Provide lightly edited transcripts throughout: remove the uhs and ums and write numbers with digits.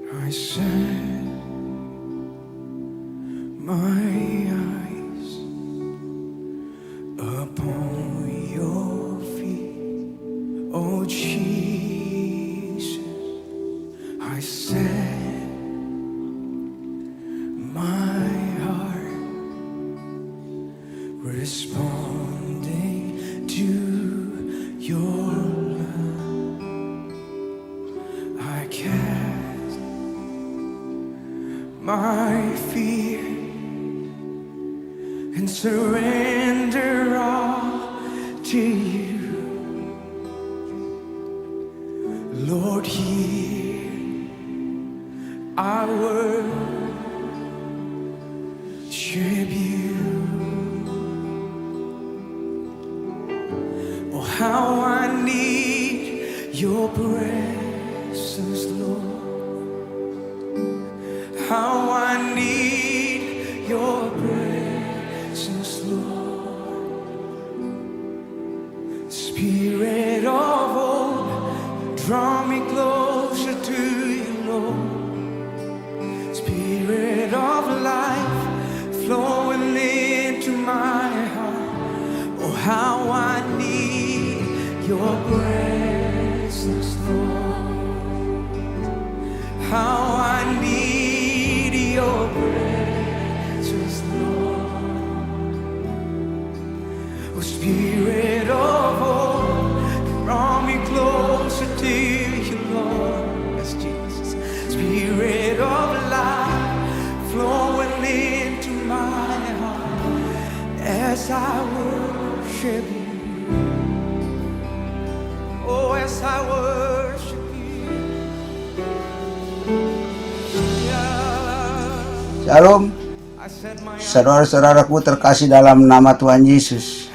I set my eyes upon your feet, oh Jesus. I set my heart responding to your love. I cast my fear and surrender all to you. Lord, hear our worship you. Oh, how I need your presence, Lord. How I need your presence, Lord. Spirit of old, draw me closer to you, Lord. Spirit of life, flowing into my heart. Oh, how I need your presence, Lord. How I need your presence, Lord. Oh, Spirit of old, draw me closer to you, Lord. Yes, Jesus. Spirit of life, flowing into my heart as I worship you. Oh, as I worship you. Yeah. Shalom, I set my saudara-saudaraku terkasih dalam nama Tuhan Yesus.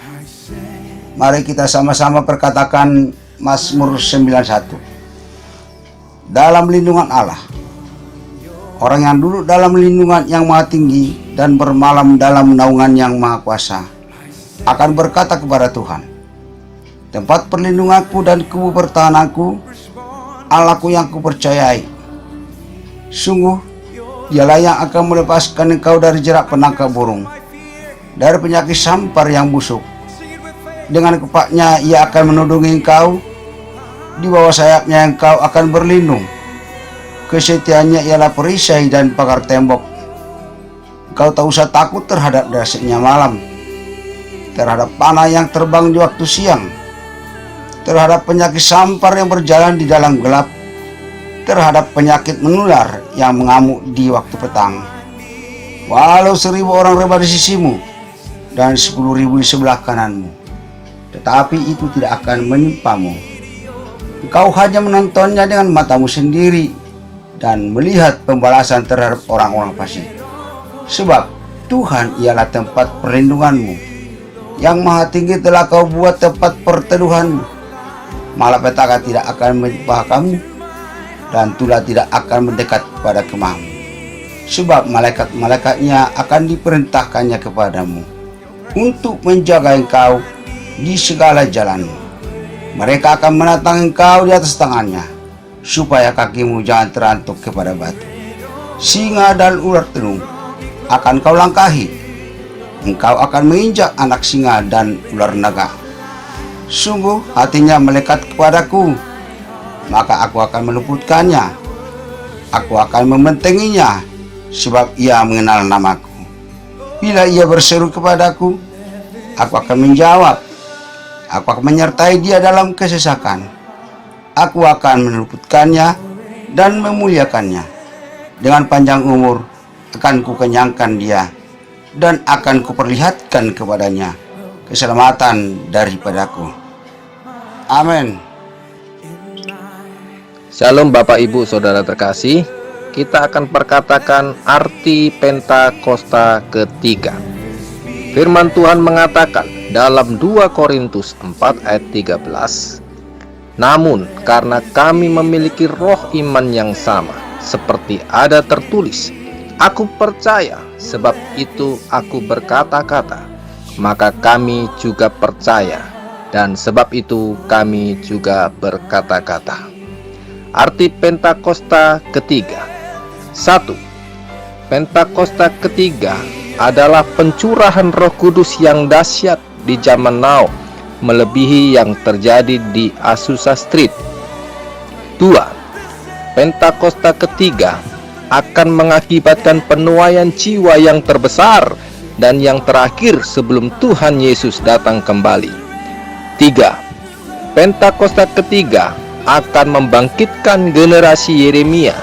Mari kita sama-sama perkatakan Mazmur 91. Dalam lindungan Allah, orang yang duduk dalam lindungan yang maha tinggi dan bermalam dalam naungan yang maha kuasa akan berkata kepada Tuhan, tempat perlindunganku dan kubu pertahananku, Allahku yang kupercayai. Sungguh, dialah yang akan melepaskan engkau dari jerat penangkap burung, dari penyakit sampar yang busuk. Dengan kepaknya ia akan menudungi engkau, di bawah sayapnya engkau akan berlindung. Kesetiaannya ialah perisai dan pagar tembok. Engkau tak usah takut terhadap dahsyatnya malam, terhadap panah yang terbang di waktu siang, terhadap penyakit sampar yang berjalan di dalam gelap, terhadap penyakit menular yang mengamuk di waktu petang. Walau 1000 orang rebah di sisimu dan 10.000 di sebelah kananmu, tetapi itu tidak akan menimpamu. Engkau hanya menontonnya dengan matamu sendiri dan melihat pembalasan terhadap orang-orang fasik. Sebab Tuhan ialah tempat perlindunganmu, yang maha tinggi telah kau buat tempat perteduhanmu. Malapetaka tidak akan menimpa kamu, dan tulah tidak akan mendekat kepada kemahmu. Sebab malaikat-malaikatnya akan diperintahkannya kepadamu untuk menjaga engkau di segala jalanmu. Mereka akan menatang engkau di atas tangannya, supaya kakimu jangan terantuk kepada batu. Singa dan ular tenung akan kau langkahi. Engkau akan menginjak anak singa dan ular naga. Sungguh hatinya melekat kepadaku, maka aku akan meluputkannya. Aku akan membentenginya, sebab ia mengenal namaku. Bila ia berseru kepadaku, aku akan menjawab. Aku akan menyertai dia dalam kesesakan. Aku akan meluputkannya dan memuliakannya. Dengan panjang umur akan kukenyangkan dia, dan akan kuperlihatkan kepadanya keselamatan daripadaku. Amin. Shalom Bapak Ibu Saudara terkasih, kita akan perkatakan arti Pentakosta ketiga. Firman Tuhan mengatakan dalam 2 Korintus 4 ayat 13, namun karena kami memiliki roh iman yang sama, seperti ada tertulis, aku percaya, sebab itu aku berkata-kata, maka kami juga percaya, dan sebab itu kami juga berkata-kata. Arti Pentakosta ketiga 1. Pentakosta ketiga adalah pencurahan Roh Kudus yang dahsyat di zaman now, melebihi yang terjadi di Azusa Street. 2. Pentakosta ketiga akan mengakibatkan penuaian jiwa yang terbesar dan yang terakhir sebelum Tuhan Yesus datang kembali. 3. Pentakosta ketiga akan membangkitkan generasi Yeremia,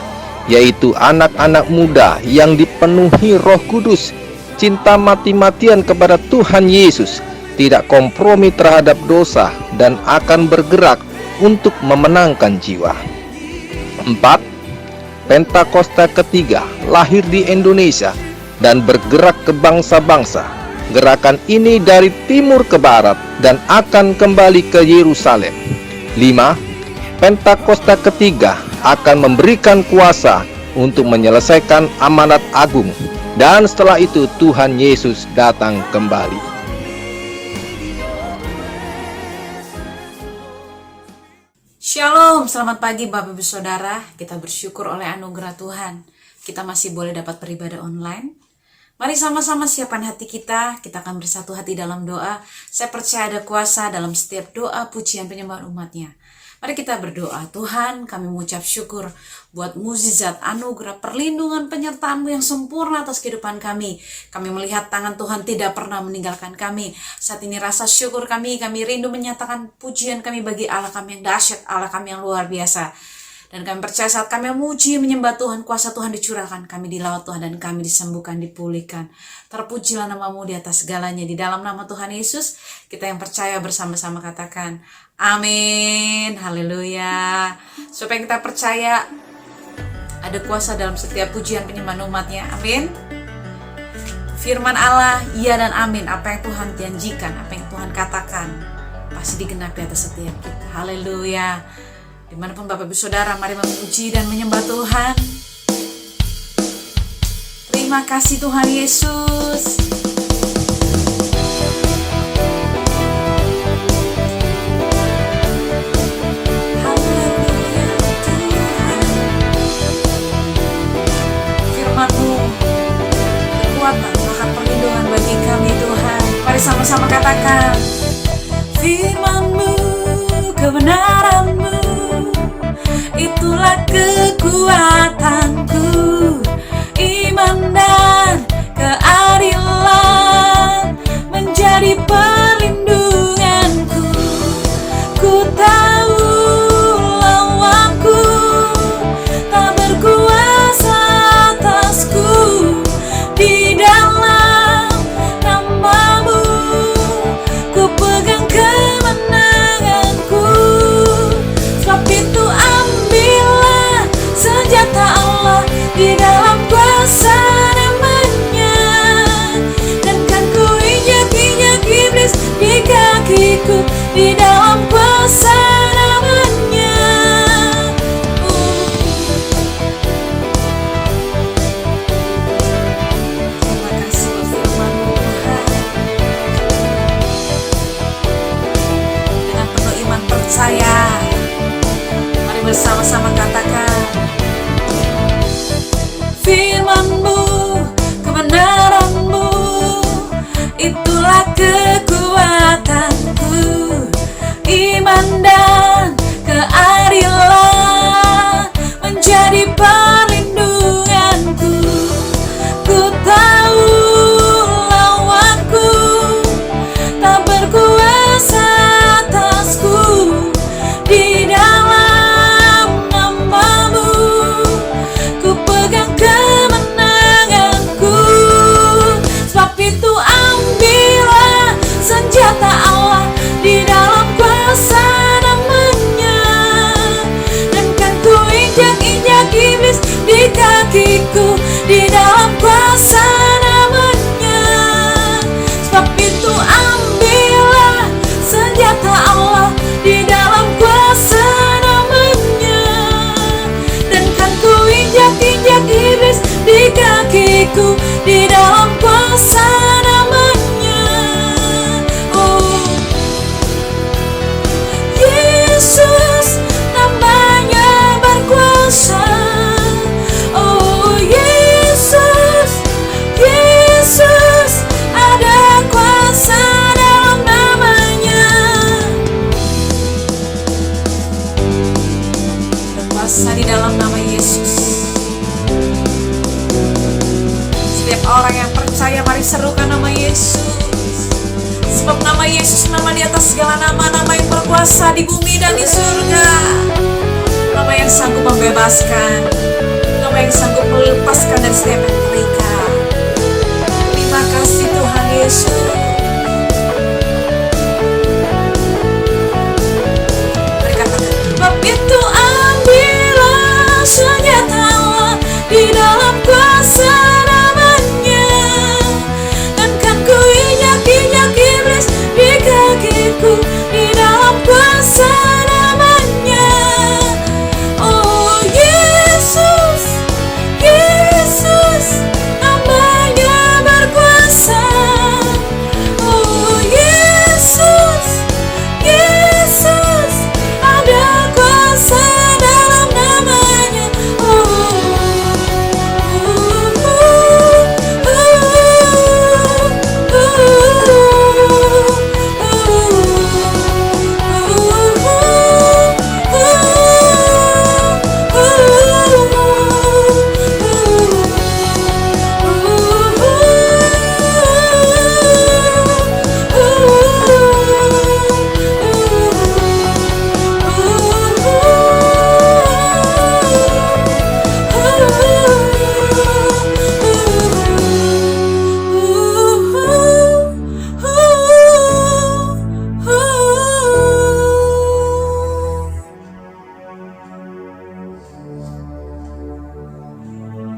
yaitu anak-anak muda yang dipenuhi Roh Kudus, cinta mati-matian kepada Tuhan Yesus, tidak kompromi terhadap dosa, dan akan bergerak untuk memenangkan jiwa. 4. Pentakosta ketiga lahir di Indonesia dan bergerak ke bangsa-bangsa. Gerakan ini dari timur ke barat dan akan kembali ke Yerusalem. 5. Pentakosta ketiga akan memberikan kuasa untuk menyelesaikan amanat agung, dan setelah itu Tuhan Yesus datang kembali. Shalom, selamat pagi Bapak Ibu Saudara. Kita bersyukur oleh anugerah Tuhan, kita masih boleh dapat beribadah online. Mari sama-sama siapkan hati kita akan bersatu hati dalam doa. Saya percaya ada kuasa dalam setiap doa, pujian, penyembahan umatnya. Mari kita berdoa. Tuhan, kami mengucap syukur buat mukjizat, anugerah, perlindungan, penyertaan-Mu yang sempurna atas kehidupan kami. Kami melihat tangan Tuhan tidak pernah meninggalkan kami. Saat ini rasa syukur kami rindu menyatakan pujian kami bagi Allah kami yang dahsyat, Allah kami yang luar biasa. Dan kami percaya saat kami memuji, menyembah Tuhan, kuasa Tuhan dicurahkan, kami dilawat Tuhan, dan kami disembuhkan, dipulihkan. Terpujilah nama-Mu di atas segalanya. Di dalam nama Tuhan Yesus, kita yang percaya bersama-sama katakan, amin, haleluya. Supaya kita percaya ada kuasa dalam setiap pujian penyembahan umatnya, amin. Firman Allah, iya dan amin. Apa yang Tuhan janjikan, apa yang Tuhan katakan, pasti digenapi atas setiap kita, haleluya. Dimanapun Bapak Ibu Saudara, mari memuji dan menyembah Tuhan. Terima kasih Tuhan Yesus. Haleluya Tuhan. Firman-Mu kekuatan, bahkan perlindungan bagi kami Tuhan. Mari sama-sama katakan, Firman-Mu, kebenaran-Mu, itulah kekuatanku, iman dan keadilan menjadi perlindunganku. Ku tahu lawanku tak berkuasa atasku, di dalam nama-Mu ku pegang kemenanganku. Sebab itu ambillah senjata Allah di dalam kuasa namanya, dan kan ku injak-injak iblis di kakiku di dalam kuasa namanya. Terima kasih firman-Mu Tuhan. Dengan penuh iman percaya, mari bersama-sama katakan, Firman-Mu, kebenaran-Mu, itulah kekuatanku, iman dan keadilan menjadi perlindunganku. Ku tahu lawanku tak berkuasa atasku, di dalam nama-Mu ku pegang kemenanganku. Sebab itu ambillah senjata Allah di dalam kuasa namanya, dan kan ku injak-injak iblis di kakiku di dalam kuasa namanya. Sebab itu ambillah senjata Allah di dalam kuasa namanya, dan kan ku injak-injak iblis di kakiku di dalam kuasa namanya. Oh Yesus, namanya berkuasa. Oh berkuasa di dalam nama Yesus. Setiap orang yang percaya, mari serukan nama Yesus. Sebab nama Yesus nama di atas segala nama, nama yang berkuasa di bumi dan di surga. Nama yang sanggup membebaskan, nama yang sanggup melepaskan dari setiap yang terikat. Terima kasih Tuhan Yesus. Sebab itu ambillah senjatamu di dalam kuasa namanya, dan kan ku injak-injak iblis di kakiku di dalam kuasa namanya. Oh Yesus, Yesus, namanya berkuasa. Oh Yesus, Yesus, ada kuasa dalam namanya.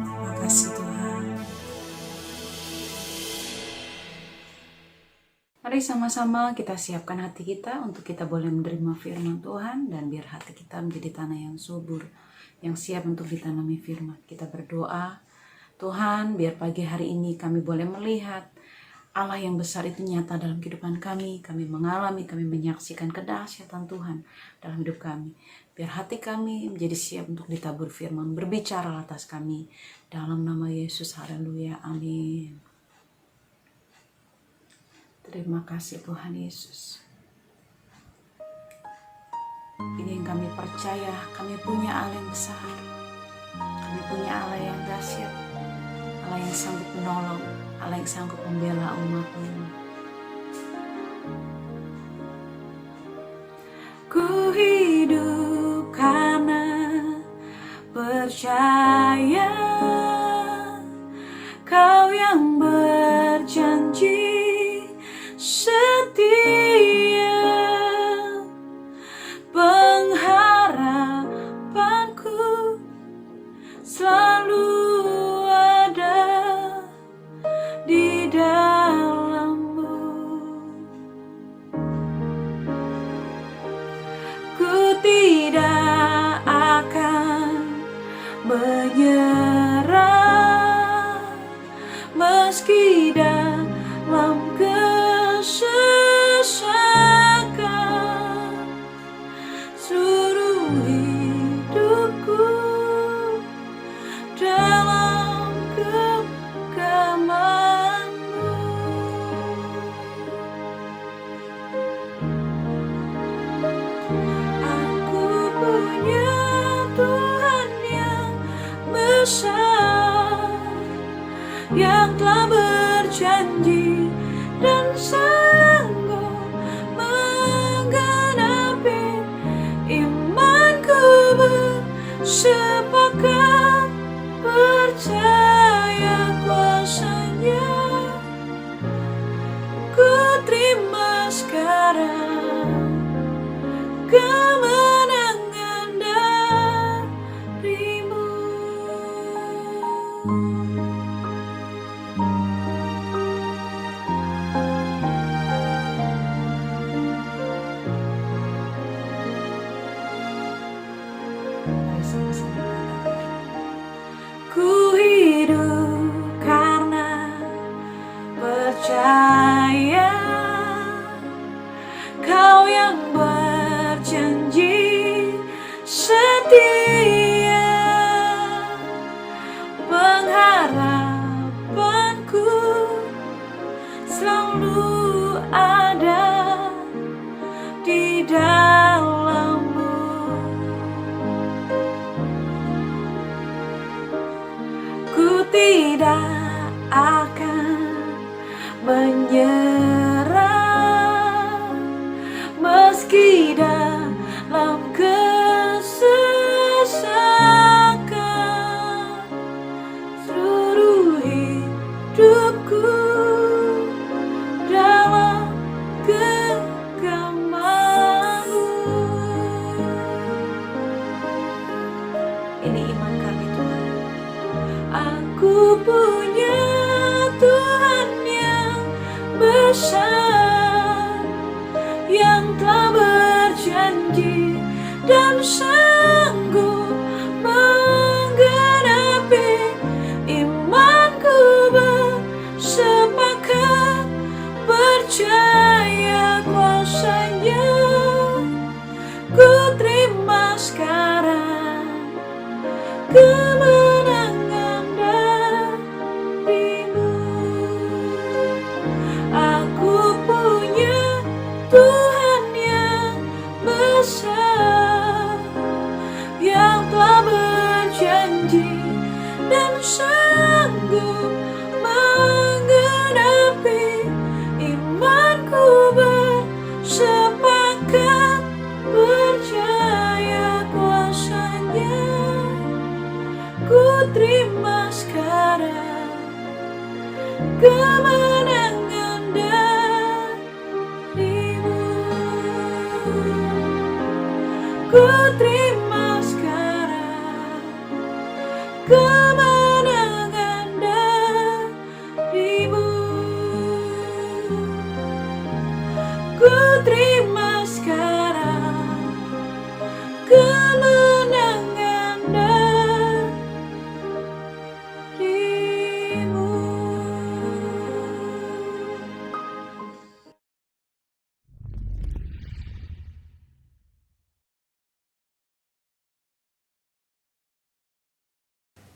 Terima kasih Tuhan. Mari sama-sama kita siapkan hati kita untuk kita boleh menerima firman Tuhan, dan biar hati kita menjadi tanah yang subur, yang siap untuk ditanami firman. Kita berdoa, Tuhan, biar pagi hari ini kami boleh melihat Allah yang besar itu nyata dalam kehidupan kami. Kami mengalami, kami menyaksikan kedahsyatan Tuhan dalam hidup kami. Biar hati kami menjadi siap untuk ditabur firman, berbicara atas kami. Dalam nama Yesus, haleluya, amin. Terima kasih Tuhan Yesus. Ini yang kami percaya, kami punya Allah yang besar. Kami punya Allah yang dahsyat, Allah yang sanggup menolong, Allah yang sanggup membela umat-Mu. Ku hidup karena percaya, Kau yang berjanji setia, pengharapanku selalu ada di dalam-Mu. Ku tidak akan menyerah meski dalam kesesakan. Seluruh hidupku dalam genggaman-Mu. Aku punya Tuhan yang besar, yang telah berjanji dan sanggup menggenapi imanku. Bersepakat percaya kuasa-Nya, ku terima sekarang kemenangan dari-Mu. Ku hidup karena percaya, Kau yang berjanji tidak akan menyerah meski dalam kesesakan. Seluruh hidupku dalam genggaman-Mu. Ini iman kami, Tuhan. Aku punya Tuhan yang besar, yang telah berjanji dan sanggup menggenapi. Imanku bersepakat, percaya kuasa-Nya. Ku terima sekarang kemenangan dari-Mu. Aku punya Tuhan yang besar, yang telah berjanji dan sanggup menggenapi. Imanku bersepakat, percaya kuasa-Nya. Ku terima sekarang kemenangan dari-Mu. Ku terima sekarang kemenangan dari-Mu. Ku terima sekarang kemenangan dari-Mu.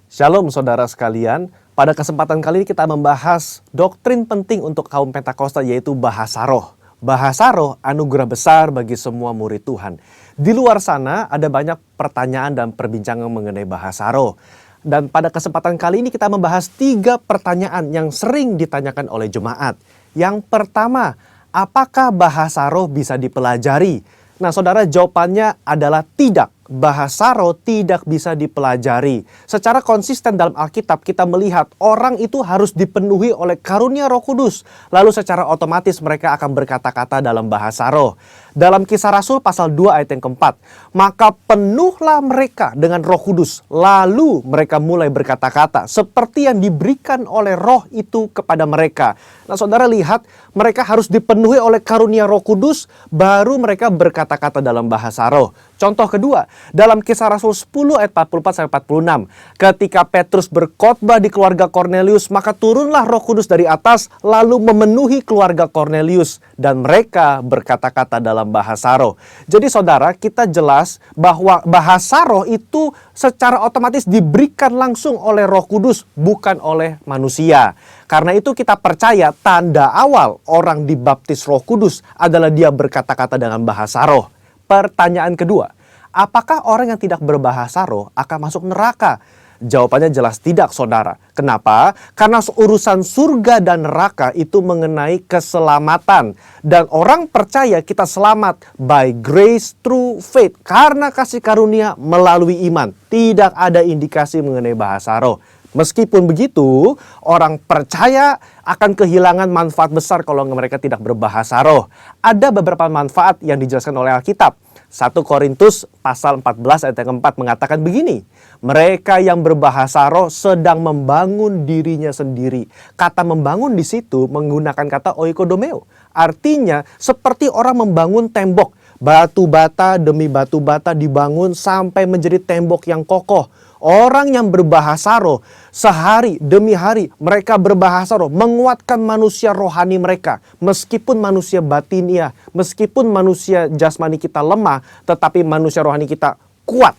Shalom saudara sekalian, pada kesempatan kali ini kita membahas doktrin penting untuk kaum Pentakosta, yaitu bahasa roh. Bahasa roh anugerah besar bagi semua murid Tuhan. Di luar sana ada banyak pertanyaan dan perbincangan mengenai bahasa roh. Dan pada kesempatan kali ini kita membahas 3 pertanyaan yang sering ditanyakan oleh jemaat. Yang pertama, apakah bahasa roh bisa dipelajari? Nah saudara, jawabannya adalah tidak. Bahasa roh tidak bisa dipelajari. Secara konsisten dalam Alkitab kita melihat orang itu harus dipenuhi oleh karunia Roh Kudus. Lalu secara otomatis mereka akan berkata-kata dalam bahasa roh. Dalam Kisah Rasul pasal 2 ayat yang keempat, maka penuhlah mereka dengan Roh Kudus. Lalu mereka mulai berkata-kata seperti yang diberikan oleh roh itu kepada mereka. Nah saudara lihat, mereka harus dipenuhi oleh karunia Roh Kudus, baru mereka berkata-kata dalam bahasa roh. Contoh kedua, dalam Kisah Rasul 10 ayat 44-46. Ketika Petrus berkhotbah di keluarga Kornelius, maka turunlah Roh Kudus dari atas lalu memenuhi keluarga Kornelius. Dan mereka berkata-kata dalam bahasa roh. Jadi saudara, kita jelas bahwa bahasa roh itu secara otomatis diberikan langsung oleh Roh Kudus, bukan oleh manusia. Karena itu kita percaya tanda awal orang dibaptis Roh Kudus adalah dia berkata-kata dengan bahasa roh. Pertanyaan kedua, apakah orang yang tidak berbahasa roh akan masuk neraka? Jawabannya jelas tidak, saudara. Kenapa? Karena urusan surga dan neraka itu mengenai keselamatan. Dan orang percaya kita selamat by grace through faith. Karena kasih karunia melalui iman. Tidak ada indikasi mengenai bahasa roh. Meskipun begitu, orang percaya akan kehilangan manfaat besar kalau mereka tidak berbahasa roh. Ada beberapa manfaat yang dijelaskan oleh Alkitab. 1 Korintus pasal 14 ayat yang keempat mengatakan begini. Mereka yang berbahasa roh sedang membangun dirinya sendiri. Kata membangun di situ menggunakan kata oikodomeo. Artinya seperti orang membangun tembok. Batu bata demi batu bata dibangun sampai menjadi tembok yang kokoh. Orang yang berbahasa roh sehari demi hari mereka berbahasa roh menguatkan manusia rohani mereka. Meskipun manusia batinia, meskipun manusia jasmani kita lemah, tetapi manusia rohani kita kuat.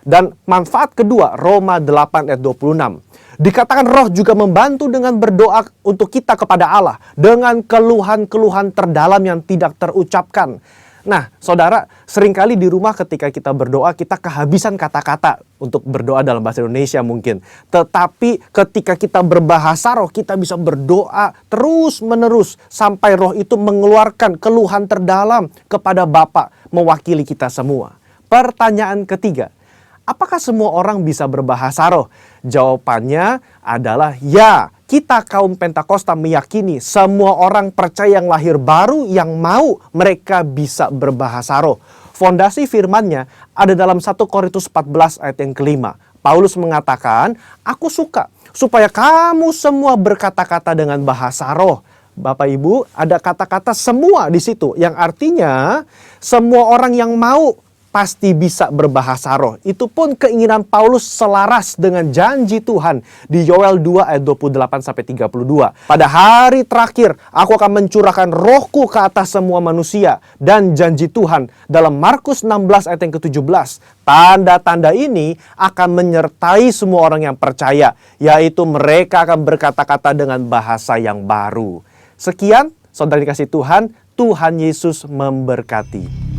Dan manfaat kedua, Roma 8 ayat 26. Dikatakan roh juga membantu dengan berdoa untuk kita kepada Allah dengan keluhan-keluhan terdalam yang tidak terucapkan. Nah, saudara, seringkali di rumah ketika kita berdoa, kita kehabisan kata-kata untuk berdoa dalam bahasa Indonesia mungkin. Tetapi ketika kita berbahasa roh, kita bisa berdoa terus-menerus sampai roh itu mengeluarkan keluhan terdalam kepada Bapa mewakili kita semua. Pertanyaan ketiga, apakah semua orang bisa berbahasa roh? Jawabannya adalah ya. Kita kaum Pentakosta meyakini semua orang percaya yang lahir baru yang mau mereka bisa berbahasa roh. Fondasi firman-Nya ada dalam 1 Korintus 14 ayat yang kelima. Paulus mengatakan, aku suka supaya kamu semua berkata-kata dengan bahasa roh. Bapak Ibu, ada kata-kata semua di situ yang artinya semua orang yang mau pasti bisa berbahasa roh. Itu pun keinginan Paulus selaras dengan janji Tuhan di Yoel 2 ayat 28-32. Pada hari terakhir, aku akan mencurahkan rohku ke atas semua manusia. Dan janji Tuhan dalam Markus 16 ayat yang ke-17. Tanda-tanda ini akan menyertai semua orang yang percaya, yaitu mereka akan berkata-kata dengan bahasa yang baru. Sekian, saudara dikasih Tuhan, Tuhan Yesus memberkati.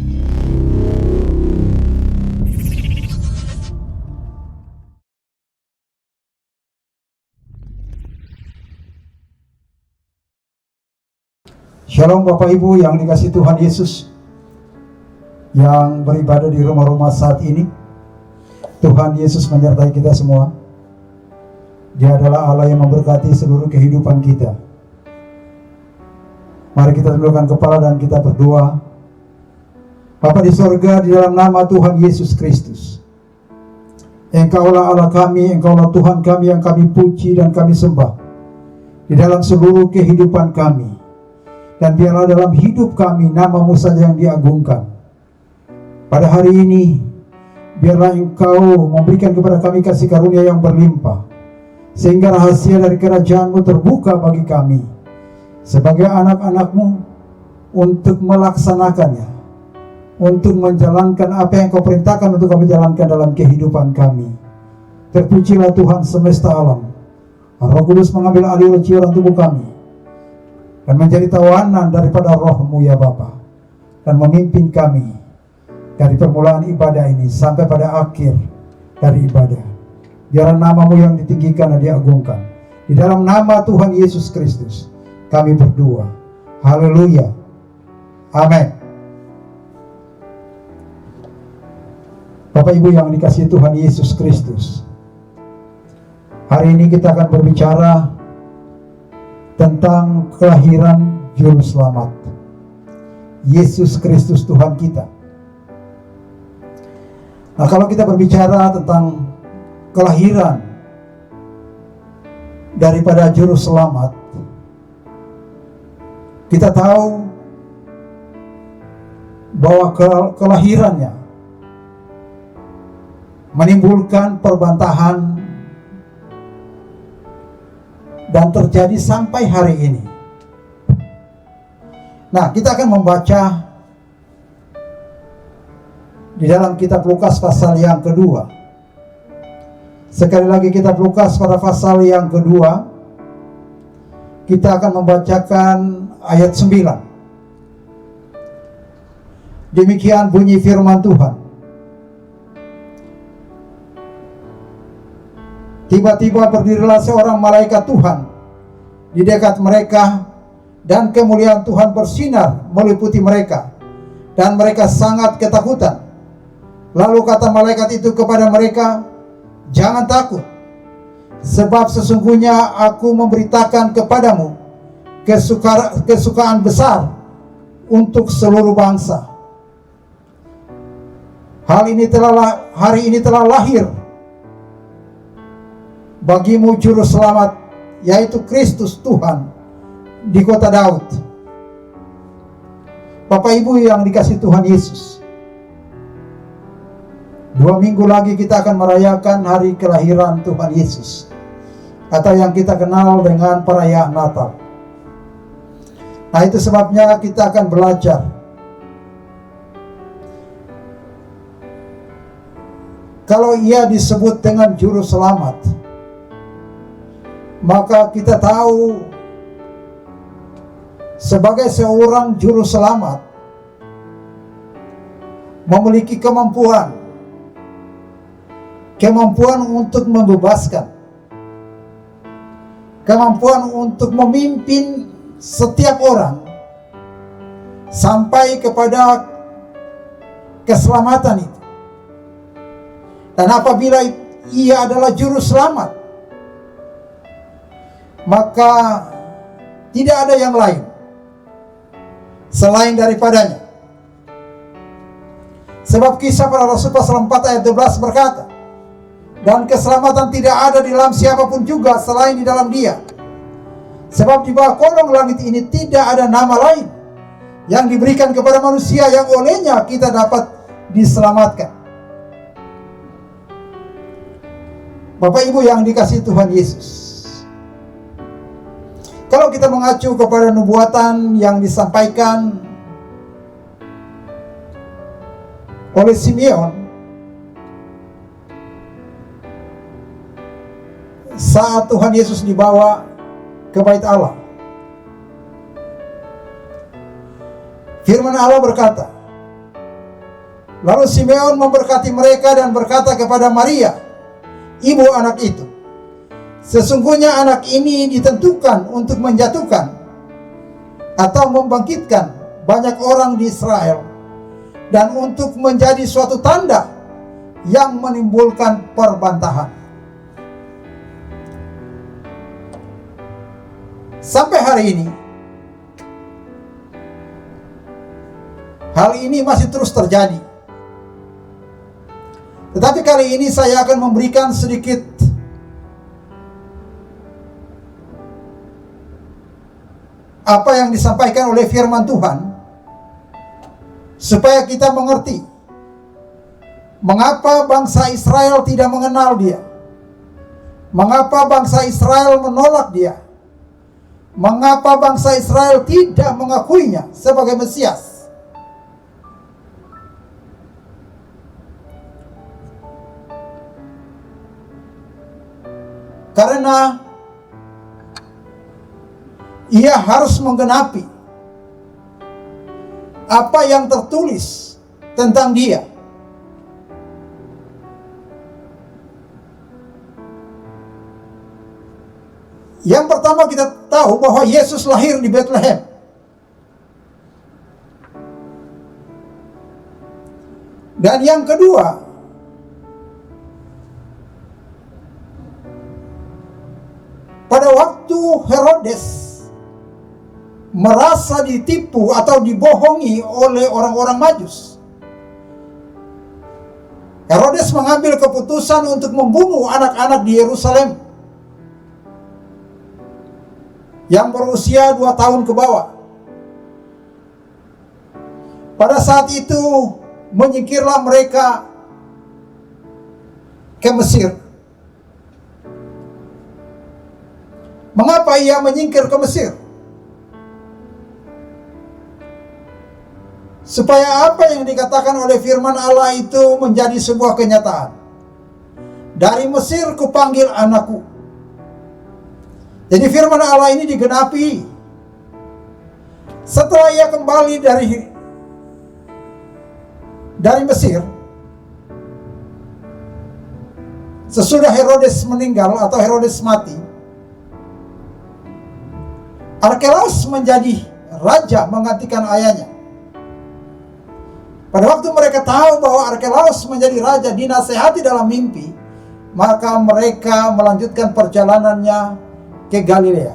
Shalom Bapak Ibu yang dikasih Tuhan Yesus, yang beribadah di rumah-rumah saat ini. Tuhan Yesus menyertai kita semua. Dia adalah Allah yang memberkati seluruh kehidupan kita. Mari kita tundukkan kepala dan kita berdoa. Bapa di sorga, di dalam nama Tuhan Yesus Kristus, Engkaulah Allah kami, Engkaulah Tuhan kami yang kami puji dan kami sembah di dalam seluruh kehidupan kami. Dan biarlah dalam hidup kami nama-Mu saja yang diagungkan. Pada hari ini, biarlah Engkau memberikan kepada kami kasih karunia yang berlimpah, sehingga rahasia dari kerajaan-Mu terbuka bagi kami sebagai anak-anak-Mu untuk melaksanakannya, untuk menjalankan apa yang Kau perintahkan untuk kami jalankan dalam kehidupan kami. Terpujilah Tuhan semesta alam. Roh Kudus mengambil alih jiwa tubuh kami dan menjadi tawanan daripada roh-Mu ya Bapa, dan memimpin kami dari permulaan ibadah ini sampai pada akhir dari ibadah. Biarlah nama-Mu yang ditinggikan dan diagungkan. Di dalam nama Tuhan Yesus Kristus kami berdoa. Haleluya. Amin. Bapak Ibu yang dikasihi Tuhan Yesus Kristus, hari ini kita akan berbicara tentang kelahiran Juru Selamat, Yesus Kristus Tuhan kita. Nah, kalau kita berbicara tentang kelahiran daripada Juru Selamat, kita tahu bahwa kelahirannya menimbulkan perbantahan dan terjadi sampai hari ini. Nah, kita akan membaca di dalam kitab Lukas pasal yang kedua. Sekali lagi kitab Lukas pada pasal yang kedua. Kita akan membacakan ayat 9. Demikian bunyi firman Tuhan. Tiba-tiba berdirilah seorang malaikat Tuhan di dekat mereka, dan kemuliaan Tuhan bersinar meliputi mereka, dan mereka sangat ketakutan. Lalu kata malaikat itu kepada mereka, "Jangan takut, sebab sesungguhnya aku memberitakan kepadamu kesukaan besar untuk seluruh bangsa. Hari ini telah lahir bagimu Juru Selamat, yaitu Kristus Tuhan di kota Daud." Bapak Ibu yang dikasihi Tuhan Yesus, 2 minggu lagi kita akan merayakan hari kelahiran Tuhan Yesus, atau yang kita kenal dengan perayaan Natal. Nah, itu sebabnya kita akan belajar kalau Ia disebut dengan Juru Selamat, maka kita tahu sebagai seorang Juru Selamat, memiliki kemampuan untuk membebaskan, kemampuan untuk memimpin setiap orang sampai kepada keselamatan itu. Dan apabila ia adalah juru selamat, maka tidak ada yang lain selain daripadanya. Sebab Kisah Para Rasul pasal 4 ayat 12 berkata, dan keselamatan tidak ada di dalam siapapun juga selain di dalam Dia. Sebab di bawah kolong langit ini tidak ada nama lain yang diberikan kepada manusia yang olehnya kita dapat diselamatkan. Bapak Ibu yang dikasihi Tuhan Yesus, kalau kita mengacu kepada nubuatan yang disampaikan oleh Simeon saat Tuhan Yesus dibawa ke bait Allah, firman Allah berkata, lalu Simeon memberkati mereka dan berkata kepada Maria, ibu anak itu, sesungguhnya anak ini ditentukan untuk menjatuhkan atau membangkitkan banyak orang di Israel, dan untuk menjadi suatu tanda yang menimbulkan perbantahan. Sampai hari ini, hal ini masih terus terjadi. Tetapi kali ini saya akan memberikan sedikit apa yang disampaikan oleh firman Tuhan, supaya kita mengerti mengapa bangsa Israel tidak mengenal Dia, mengapa bangsa Israel menolak Dia, mengapa bangsa Israel tidak mengakuinya sebagai Mesias. Karena ia harus menggenapi apa yang tertulis tentang Dia. Yang pertama, kita tahu bahwa Yesus lahir di Bethlehem. Dan yang kedua, pada waktu Herodes merasa ditipu atau dibohongi oleh orang-orang Majus, Herodes mengambil keputusan untuk membunuh anak-anak di Yerusalem yang berusia 2 tahun ke bawah. Pada saat itu menyingkirlah mereka ke Mesir. Mengapa ia menyingkir ke Mesir? Supaya apa yang dikatakan oleh firman Allah itu menjadi sebuah kenyataan. Dari Mesir kupanggil anakku. Jadi firman Allah ini digenapi setelah ia kembali dari Mesir, sesudah Herodes meninggal atau Herodes mati. Arkelaus menjadi raja menggantikan ayahnya. Pada waktu mereka tahu bahwa Arkelaus menjadi raja, dinasehati dalam mimpi, maka mereka melanjutkan perjalanannya ke Galilea.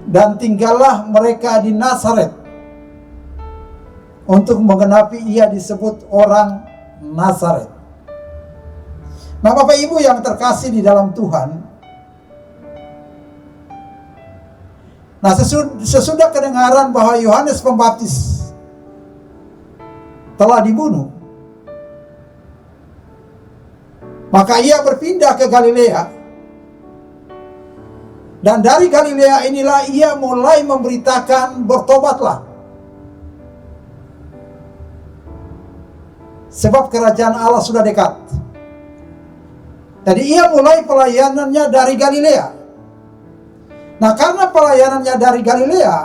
Dan tinggallah mereka di Nazaret untuk menggenapi ia disebut orang Nazaret. Nah, Bapak Ibu yang terkasih di dalam Tuhan, nah sesudah kedengaran bahwa Yohanes Pembaptis telah dibunuh, maka ia berpindah ke Galilea. Dan dari Galilea inilah ia mulai memberitakan, bertobatlah, sebab kerajaan Allah sudah dekat. Jadi ia mulai pelayanannya dari Galilea. Nah, karena pelayanannya dari Galilea,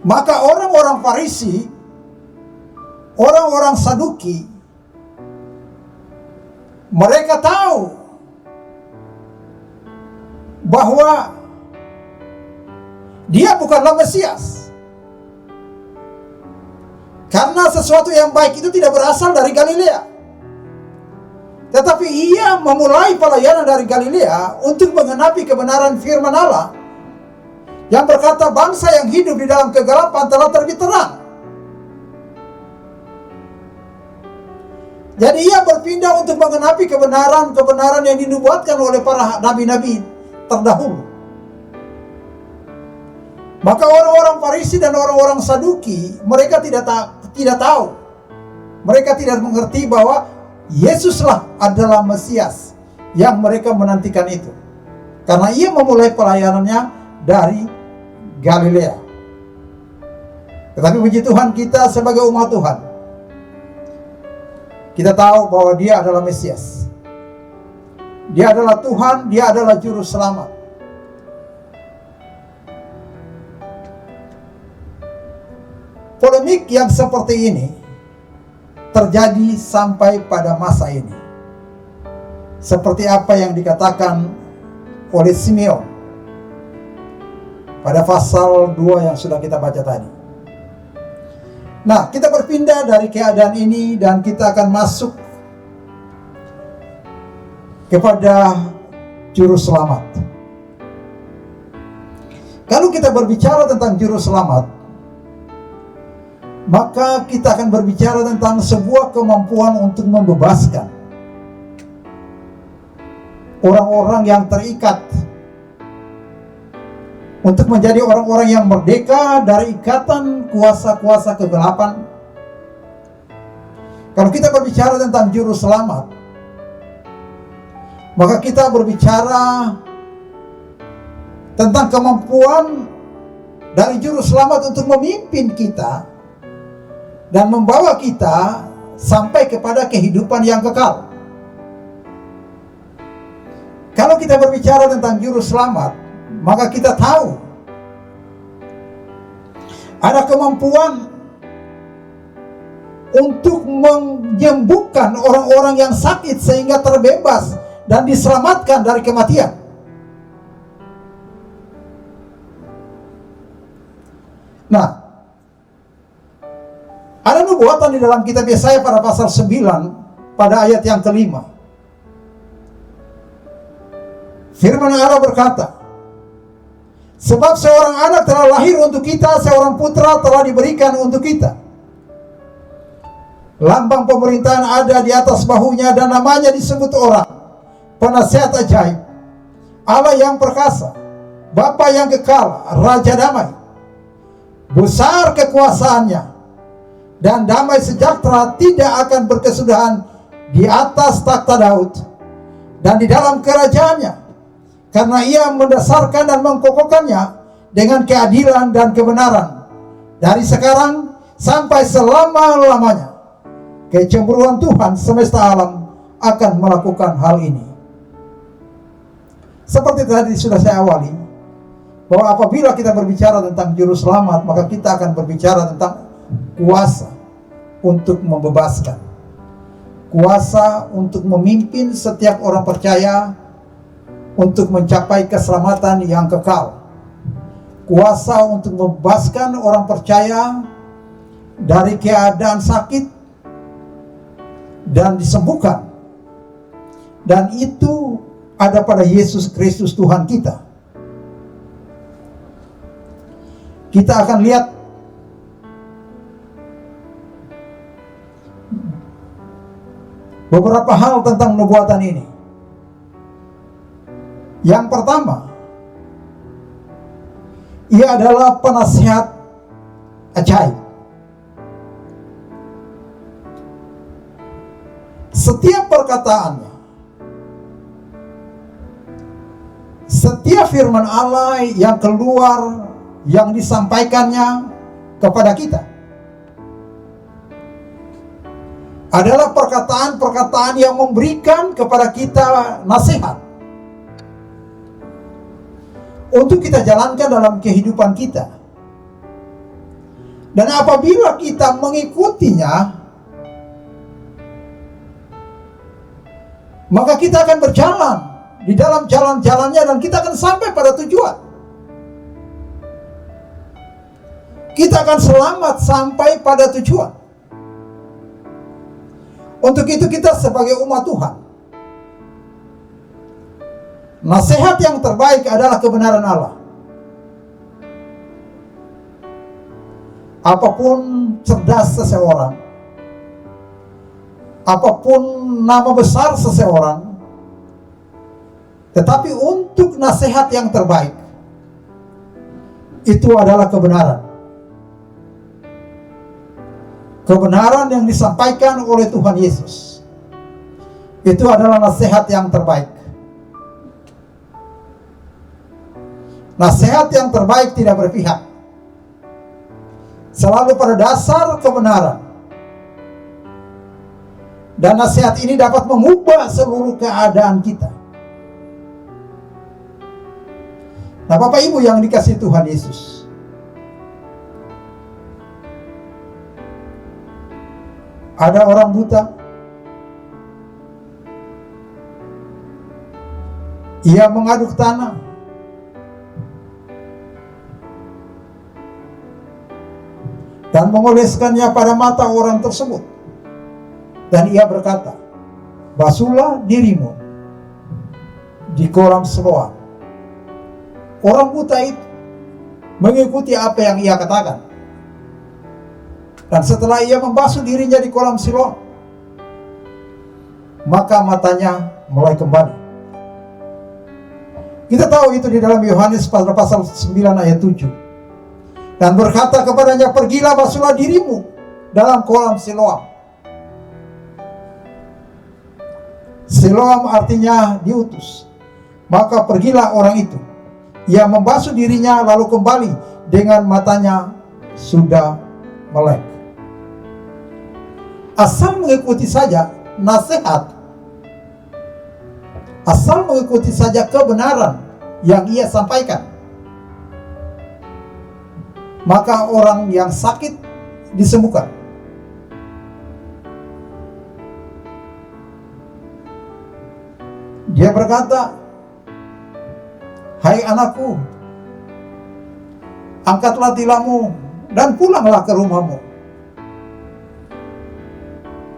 Maka orang-orang Farisi, orang-orang Saduki, mereka tahu bahwa dia bukanlah Mesias. Karena sesuatu yang baik itu tidak berasal dari Galilea. Tetapi ia memulai pelayanan dari Galilea untuk menggenapi kebenaran firman Allah yang berkata bangsa yang hidup di dalam kegelapan telah terbit terang. Jadi ia berpindah untuk menggenapi kebenaran-kebenaran yang dinubuatkan oleh para nabi-nabi terdahulu. Maka orang-orang Farisi dan orang-orang Saduki, mereka tidak tahu. Mereka tidak mengerti bahwa Yesuslah adalah Mesias yang mereka menantikan itu. Karena ia memulai pelayanannya dari Galilea. Tetapi puji Tuhan, kita sebagai umat Tuhan, kita tahu bahwa dia adalah Mesias. Dia adalah Tuhan, dia adalah juru selamat. Polemik yang seperti ini terjadi sampai pada masa ini. Seperti apa yang dikatakan oleh Simeon pada pasal 2 yang sudah kita baca tadi. Nah, kita berpindah dari keadaan ini dan kita akan masuk kepada juru selamat. Kalau kita berbicara tentang juru selamat, maka kita akan berbicara tentang sebuah kemampuan untuk membebaskan orang-orang yang terikat, untuk menjadi orang-orang yang merdeka dari ikatan kuasa-kuasa kegelapan. Kalau kita berbicara tentang juru selamat, maka kita berbicara tentang kemampuan dari juru selamat untuk memimpin kita dan membawa kita sampai kepada kehidupan yang kekal. Kalau kita berbicara tentang juru selamat, maka kita tahu ada kemampuan untuk menyembuhkan orang-orang yang sakit sehingga terbebas dan diselamatkan dari kematian. Nah, ada nubuatan di dalam kitab Yesaya pada pasal 9 pada ayat yang kelima. Firman Allah berkata, sebab seorang anak telah lahir untuk kita, seorang putra telah diberikan untuk kita. Lambang pemerintahan ada di atas bahunya dan namanya disebut orang Penasihat Ajaib, Allah yang perkasa, Bapa yang kekal, Raja damai. Besar kekuasaannya dan damai sejahtera tidak akan berkesudahan di atas takhta Daud dan di dalam kerajaannya, karena ia mendasarkan dan mengkokohkannya dengan keadilan dan kebenaran dari sekarang sampai selama-lamanya. Kecemburuan Tuhan semesta alam akan melakukan hal ini. Seperti tadi sudah saya awali, bahwa apabila kita berbicara tentang juru selamat, maka kita akan berbicara tentang kuasa untuk membebaskan, kuasa untuk memimpin setiap orang percaya untuk mencapai keselamatan yang kekal, kuasa untuk membebaskan orang percaya dari keadaan sakit dan disembuhkan. Dan itu ada pada Yesus Kristus Tuhan kita. Kita akan lihat beberapa hal tentang nubuatan ini. Yang pertama, ia adalah penasihat ajaib. Setiap perkataannya, setiap firman Allah yang keluar, yang disampaikannya kepada kita, adalah perkataan-perkataan yang memberikan kepada kita nasihat untuk kita jalankan dalam kehidupan kita. Dan apabila kita mengikutinya, maka kita akan berjalan di dalam jalan-jalannya dan kita akan sampai pada tujuan. Kita akan selamat sampai pada tujuan. Untuk itu kita sebagai umat Tuhan, nasihat yang terbaik adalah kebenaran Allah. Apapun cerdas seseorang, apapun nama besar seseorang, tetapi untuk nasihat yang terbaik, itu adalah kebenaran. Kebenaran yang disampaikan oleh Tuhan Yesus, itu adalah nasihat yang terbaik. Nasihat yang terbaik tidak berpihak, selalu pada dasar kebenaran. Dan nasihat ini dapat mengubah seluruh keadaan kita. Nah, Bapak Ibu yang dikasihi Tuhan Yesus, ada orang buta, ia mengaduk tanah, dan mengoleskannya pada mata orang tersebut. Dan ia berkata, basuhlah dirimu di kolam Siloam. Orang buta itu mengikuti apa yang ia katakan. Dan setelah ia membasuh dirinya di kolam Siloam, maka matanya mulai kembali. Kita tahu itu di dalam Yohanes pasal 9 ayat 7. Dan berkata kepadanya, pergilah basuhlah dirimu dalam kolam Siloam. Siloam artinya diutus. Maka pergilah orang itu. Ia membasuh dirinya lalu kembali dengan matanya sudah melek. Asal mengikuti saja nasihat, asal mengikuti saja kebenaran yang ia sampaikan, maka orang yang sakit disembuhkan. Dia berkata, hai anakku, angkatlah tilammu dan pulanglah ke rumahmu.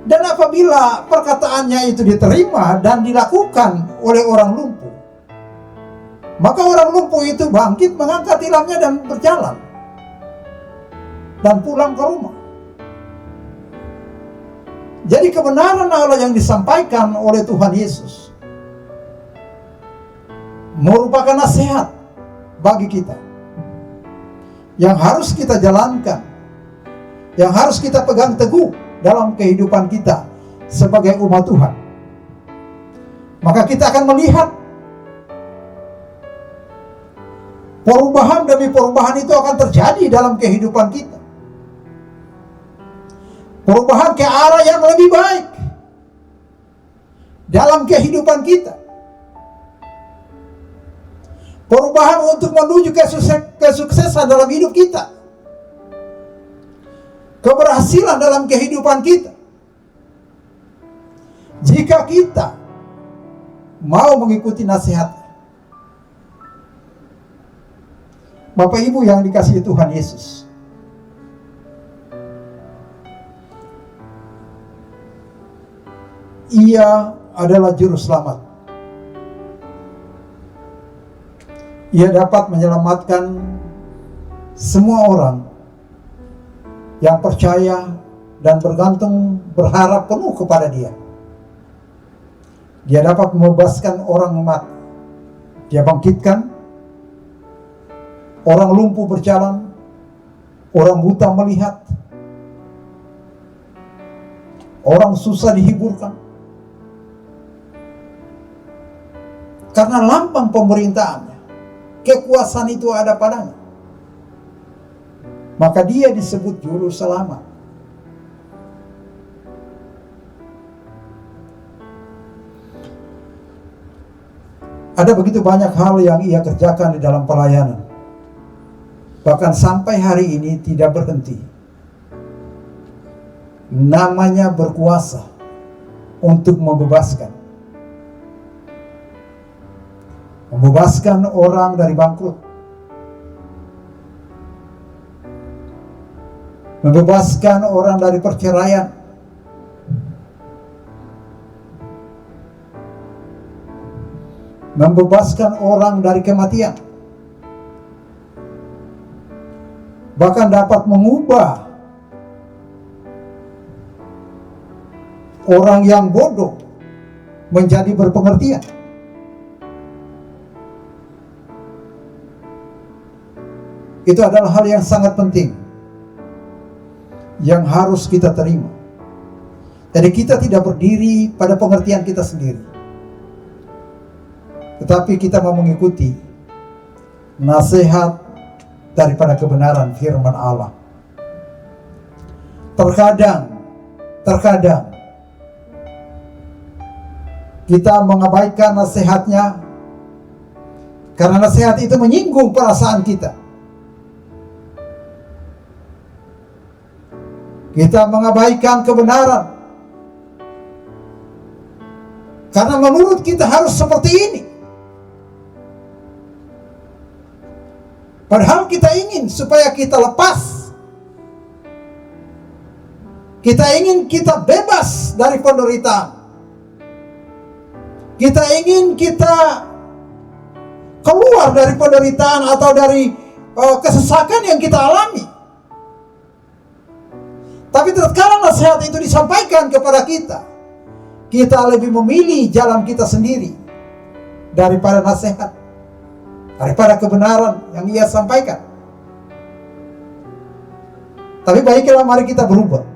Dan apabila perkataannya itu diterima dan dilakukan oleh orang lumpuh, maka orang lumpuh itu bangkit, mengangkat tilamnya dan berjalan dan pulang ke rumah. Jadi kebenaran Allah yang disampaikan oleh Tuhan Yesus merupakan nasihat bagi kita yang harus kita jalankan, yang harus kita pegang teguh dalam kehidupan kita sebagai umat Tuhan. Maka kita akan melihat perubahan demi perubahan itu akan terjadi dalam kehidupan kita. Perubahan ke arah yang lebih baik dalam kehidupan kita. Perubahan untuk menuju kesuksesan dalam hidup kita. Keberhasilan dalam kehidupan kita. Jika kita mau mengikuti nasihat. Bapak Ibu yang dikasihi Tuhan Yesus, Ia adalah juru selamat. Ia dapat menyelamatkan semua orang yang percaya dan bergantung, berharap penuh kepada Dia. Dia dapat membebaskan orang mati. Dia bangkitkan orang lumpuh berjalan, orang buta melihat, orang susah dihiburkan. Karena lambang pemerintahannya, kekuasaan itu ada padanya. Maka Dia disebut juru selamat. Ada begitu banyak hal yang Ia kerjakan di dalam pelayanan. Bahkan sampai hari ini tidak berhenti. namanya berkuasa untuk membebaskan. Membebaskan orang dari bangkrut. Membebaskan orang dari perceraian. Membebaskan orang dari kematian. Bahkan dapat mengubah orang yang bodoh menjadi berpengertian. Itu adalah hal yang sangat penting yang harus kita terima. Jadi kita tidak berdiri pada pengertian kita sendiri, tetapi kita mau mengikuti nasihat daripada kebenaran firman Allah. Terkadang kita mengabaikan nasihatnya karena nasihat itu menyinggung perasaan kita. Kita mengabaikan kebenaran karena menurut kita harus seperti ini. Padahal kita ingin supaya kita lepas. Kita ingin kita bebas dari penderitaan. Kita ingin kita keluar dari penderitaan atau dari kesesakan yang kita alami. Tapi tatkala nasihat itu disampaikan kepada kita, kita lebih memilih jalan kita sendiri daripada nasihat, daripada kebenaran yang ia sampaikan. Tapi baiklah, mari kita berubah.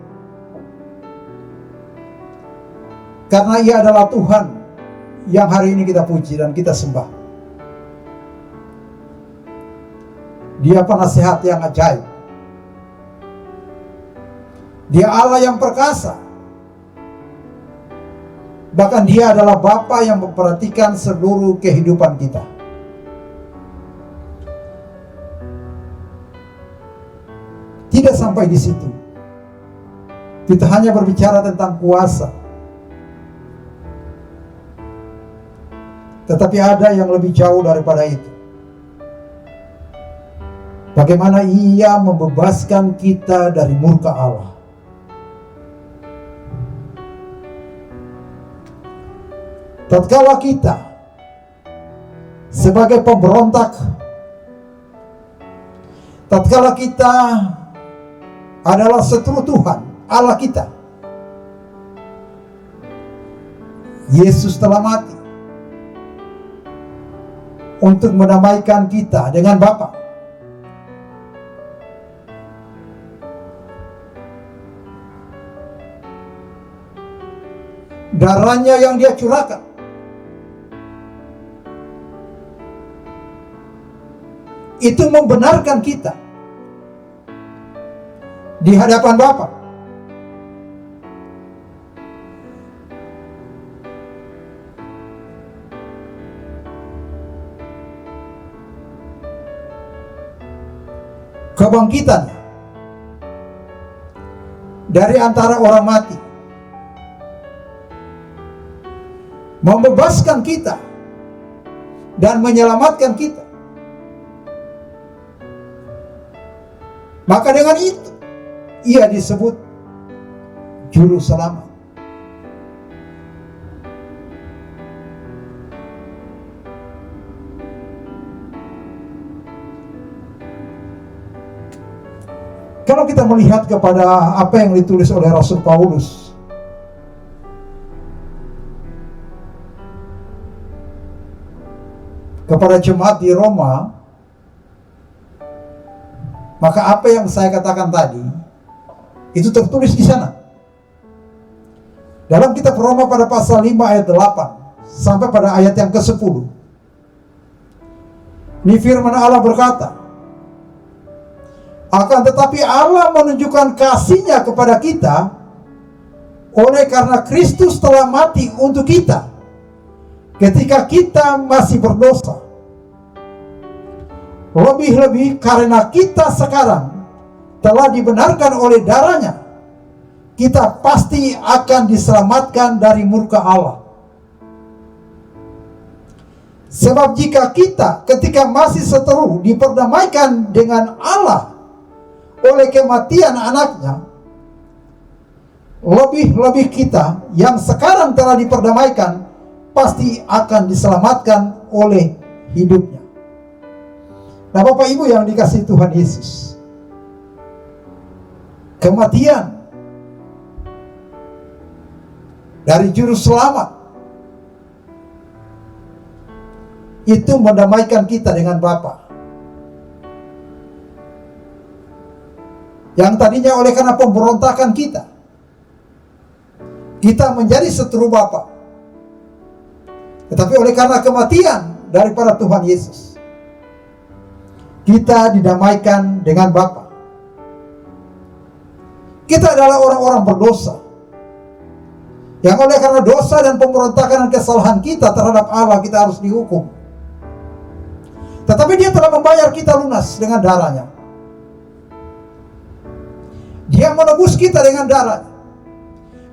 Karena ia adalah Tuhan yang hari ini kita puji dan kita sembah. Dia penasihat yang ajaib. Dia Allah yang perkasa. Bahkan dia adalah Bapa yang memperhatikan seluruh kehidupan kita. Tidak sampai di situ. Kita hanya berbicara tentang kuasa. Tetapi ada yang lebih jauh daripada itu. Bagaimana ia membebaskan kita dari murka Allah. Tatkala kita sebagai pemberontak, tatkala kita adalah setru Tuhan, Allah kita, Yesus telah mati untuk mendamaikan kita dengan Bapa. Darahnya yang dia curahkan itu membenarkan kita di hadapan Bapa. Kebangkitan dari antara orang mati membebaskan kita dan menyelamatkan kita. Maka dengan itu ia disebut juru selamat. Kalau kita melihat kepada apa yang ditulis oleh Rasul Paulus kepada jemaat di Roma, maka apa yang saya katakan tadi itu tertulis di sana. Dalam kitab Roma pada pasal 5 ayat 8 sampai pada ayat yang ke-10. Ini firman Allah berkata, akan tetapi Allah menunjukkan kasih-Nya kepada kita oleh karena Kristus telah mati untuk kita ketika kita masih berdosa. Lebih-lebih karena kita sekarang telah dibenarkan oleh darah-Nya, kita pasti akan diselamatkan dari murka Allah. Sebab jika kita ketika masih seteru diperdamaikan dengan Allah oleh kematian anaknya, lebih-lebih kita yang sekarang telah diperdamaikan pasti akan diselamatkan oleh hidupnya. Nah, Bapak Ibu yang dikasihi Tuhan Yesus, kematian dari juru selamat itu mendamaikan kita dengan Bapa. Yang tadinya oleh karena pemberontakan kita menjadi seteru Bapa. Tetapi oleh karena kematian daripada Tuhan Yesus, kita didamaikan dengan Bapa. Kita adalah orang-orang berdosa, yang oleh karena dosa dan pemberontakan dan kesalahan kita terhadap Allah, kita harus dihukum. Tetapi Dia telah membayar kita lunas dengan darah-Nya. Dia menebus kita dengan darah-Nya.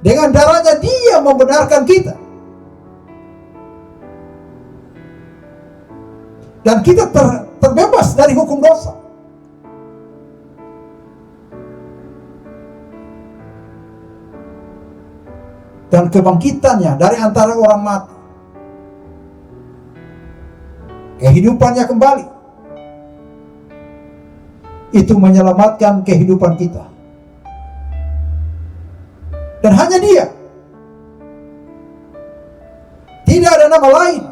Dengan darah-Nya Dia membenarkan kita. Dan kita terbebas dari hukum dosa. Dan kebangkitannya dari antara orang mati, kehidupannya kembali, itu menyelamatkan kehidupan kita. Dan hanya Dia, tidak ada nama lain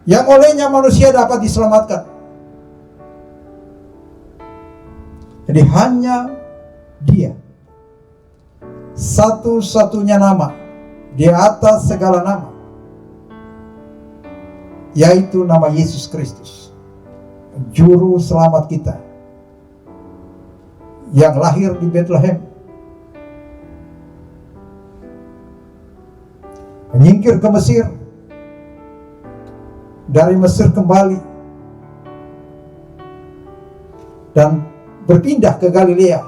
yang olehnya manusia dapat diselamatkan. Jadi hanya Dia, satu-satunya nama di atas segala nama, yaitu nama Yesus Kristus, Juru Selamat kita, yang lahir di Bethlehem, menyingkir ke Mesir, dari Mesir kembali, dan berpindah ke Galilea,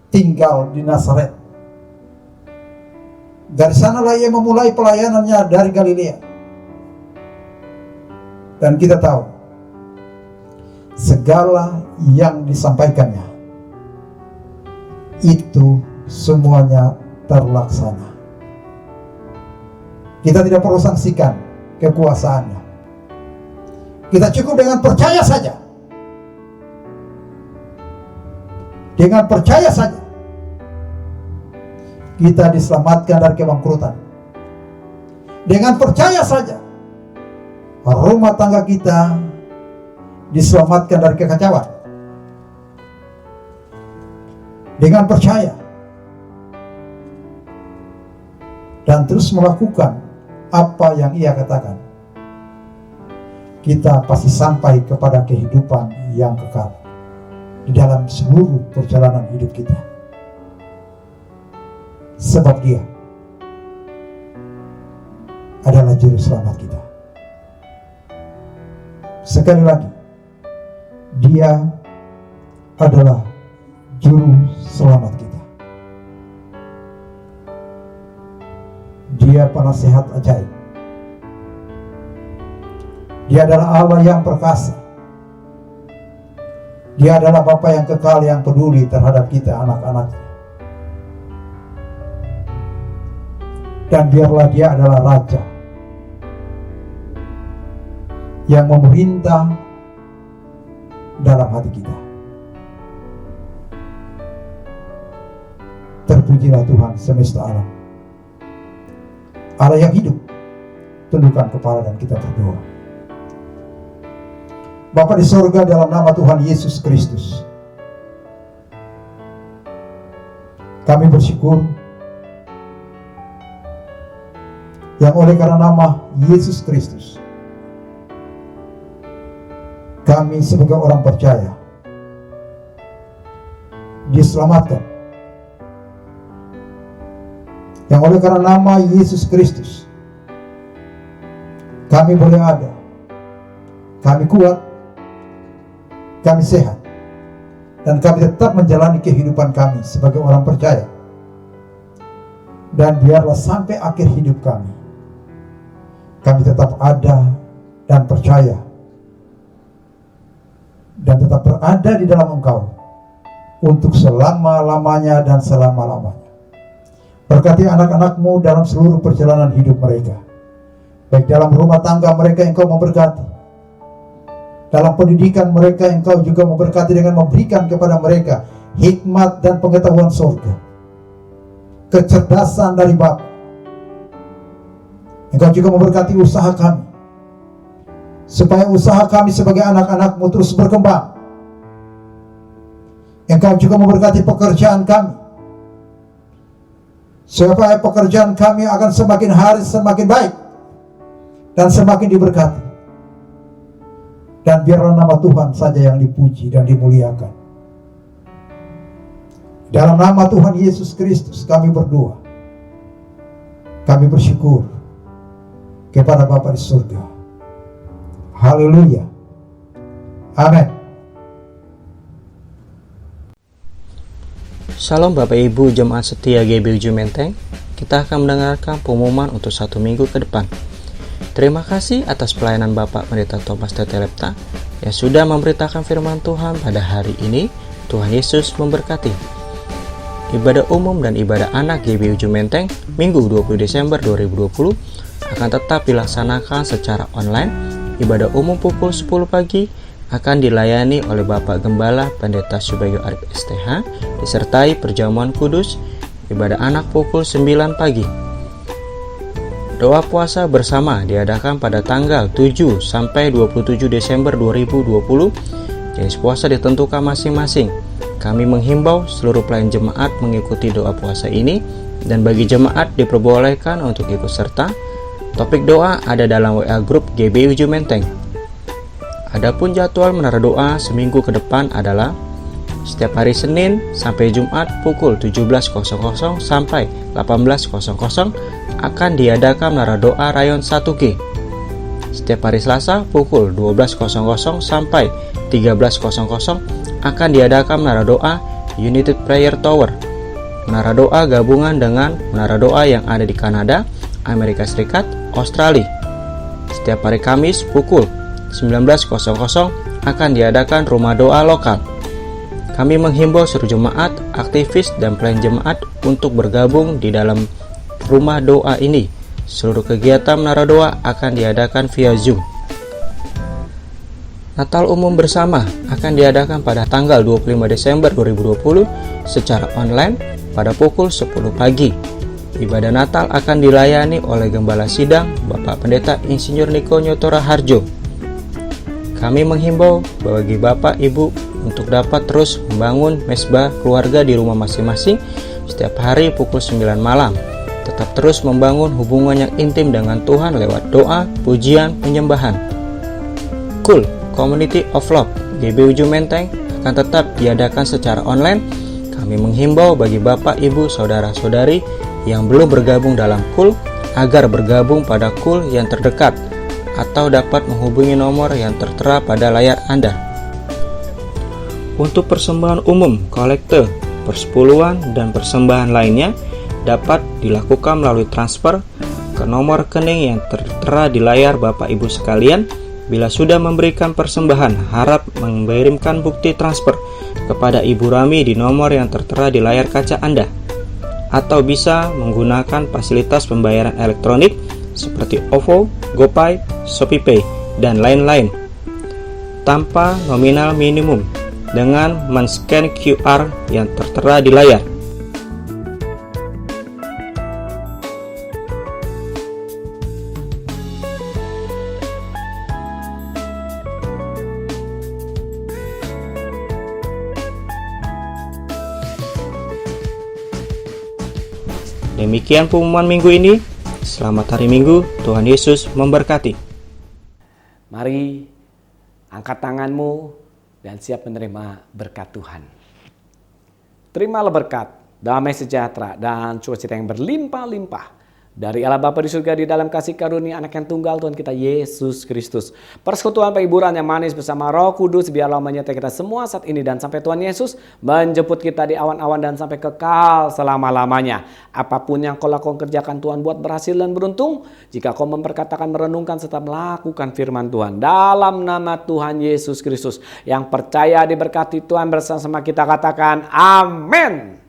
tinggal di Nazaret. Dari sanalah Ia memulai pelayanannya dari Galilea. Dan kita tahu, segala yang disampaikannya itu semuanya terlaksana. Kita tidak perlu saksikan kekuasaannya. Kita cukup dengan percaya saja. Dengan percaya saja kita diselamatkan dari kebangkrutan. Dengan percaya saja rumah tangga kita diselamatkan dari kekacauan. Dengan percaya dan terus melakukan apa yang Ia katakan, kita pasti sampai kepada kehidupan yang kekal di dalam seluruh perjalanan hidup kita. Sebab Dia adalah Juru Selamat kita. Sekali lagi, Dia adalah Juru Selamat kita. Dia penasehat ajaib. Dia adalah Allah yang perkasa. Dia adalah Bapa yang kekal, yang peduli terhadap kita, anak-anaknya. Dan biarlah Dia adalah Raja yang memerintah dalam hati kita. Terpujilah Tuhan semesta alam, Allah yang hidup. Tundukkan kepala dan kita berdoa. Bapa di sorga, dalam nama Tuhan Yesus Kristus, kami bersyukur yang oleh karena nama Yesus Kristus, kami sebagai orang percaya diselamatkan. Yang oleh karena nama Yesus Kristus, kami boleh ada, kami kuat, kami sehat, dan kami tetap menjalani kehidupan kami sebagai orang percaya. Dan biarlah sampai akhir hidup kami tetap ada dan percaya dan tetap berada di dalam Engkau untuk selama-lamanya dan selama-lamanya. Berkati anak-anak-Mu dalam seluruh perjalanan hidup mereka, baik dalam rumah tangga mereka Engkau memberkati, dalam pendidikan mereka Engkau juga memberkati dengan memberikan kepada mereka hikmat dan pengetahuan surga, kecerdasan dari Bapa. Engkau juga memberkati usaha kami, supaya usaha kami sebagai anak-anak-Mu terus berkembang. Engkau juga memberkati pekerjaan kami, supaya pekerjaan kami akan semakin hari semakin baik dan semakin diberkati. Dan biarlah nama Tuhan saja yang dipuji dan dimuliakan. Dalam nama Tuhan Yesus Kristus kami berdoa. Kami bersyukur kepada Bapa di surga. Haleluya. Amin. Shalom Bapak Ibu Jemaat Setia GBUJ Menteng. Kita akan mendengarkan pengumuman untuk 1 minggu ke depan. Terima kasih atas pelayanan Bapak Pendeta Thomas Tetelepta yang sudah memberitakan firman Tuhan pada hari ini. Tuhan Yesus memberkati. Ibadah umum dan ibadah anak GBUJ Menteng Minggu 20 Desember 2020 akan tetap dilaksanakan secara online. Ibadah umum pukul 10 pagi akan dilayani oleh Bapak Gembala Pendeta Subagio Arif STH disertai perjamuan kudus. Ibadah anak pukul 9 pagi. Doa puasa bersama diadakan pada tanggal 7 sampai 27 Desember 2020. Jenis puasa ditentukan masing-masing. Kami menghimbau seluruh pelayan jemaat mengikuti doa puasa ini, dan bagi jemaat diperbolehkan untuk ikut serta. Topik doa ada dalam WA grup GBUJ Menteng. Adapun jadwal menara doa seminggu ke depan adalah setiap hari Senin sampai Jumat pukul 17.00 sampai 18.00 akan diadakan menara doa rayon 1G. Setiap hari Selasa pukul 12.00 sampai 13.00 akan diadakan menara doa United Prayer Tower. Menara doa gabungan dengan menara doa yang ada di Kanada, Amerika Serikat, Australia. Setiap hari Kamis pukul 19.00 akan diadakan rumah doa lokal. Kami menghimbau seluruh jemaat, aktivis, dan pelayan jemaat untuk bergabung di dalam rumah doa ini. Seluruh kegiatan menara doa akan diadakan via Zoom. Natal umum bersama akan diadakan pada tanggal 25 Desember 2020 secara online pada pukul 10 pagi. Ibadah Natal akan dilayani oleh Gembala Sidang Bapak Pendeta Insinyur Niko Nyotora Harjo. Kami menghimbau bagi Bapak Ibu untuk dapat terus membangun mesbah keluarga di rumah masing-masing setiap hari pukul 9 malam. Tetap terus membangun hubungan yang intim dengan Tuhan lewat doa, pujian, penyembahan. Cool Community of Love GBUJ Menteng akan tetap diadakan secara online. Kami menghimbau bagi Bapak, Ibu, Saudara-saudari yang belum bergabung dalam Cool agar bergabung pada Cool yang terdekat atau dapat menghubungi nomor yang tertera pada layar Anda. Untuk persembahan umum, kolekte, persepuluhan, dan persembahan lainnya dapat dilakukan melalui transfer ke nomor rekening yang tertera di layar Bapak Ibu sekalian. Bila sudah memberikan persembahan, harap mengirimkan bukti transfer kepada Ibu Rami di nomor yang tertera di layar kaca Anda, atau bisa menggunakan fasilitas pembayaran elektronik seperti OVO, GoPay, ShopeePay, dan lain-lain tanpa nominal minimum dengan men-scan QR yang tertera di layar. Demikian pengumuman minggu ini. Selamat hari Minggu, Tuhan Yesus memberkati. Mari angkat tanganmu dan siap menerima berkat Tuhan. Terimalah berkat, damai sejahtera, dan sukacita yang berlimpah-limpah Dari Allah Bapa di surga, di dalam kasih karunia anak yang tunggal Tuhan kita Yesus Kristus, persekutuan penghiburan yang manis bersama Roh Kudus biarlah menyertai kita semua saat ini dan sampai Tuhan Yesus menjemput kita di awan-awan dan sampai kekal selama-lamanya. Apapun yang kau lakukan kerjakan Tuhan buat berhasil dan beruntung jika kau memperkatakan, merenungkan serta melakukan firman Tuhan. Dalam nama Tuhan Yesus Kristus, yang percaya diberkati Tuhan bersama kita katakan amin.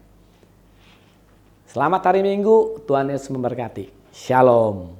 Selamat hari Minggu, Tuhan Yesus memberkati. Shalom.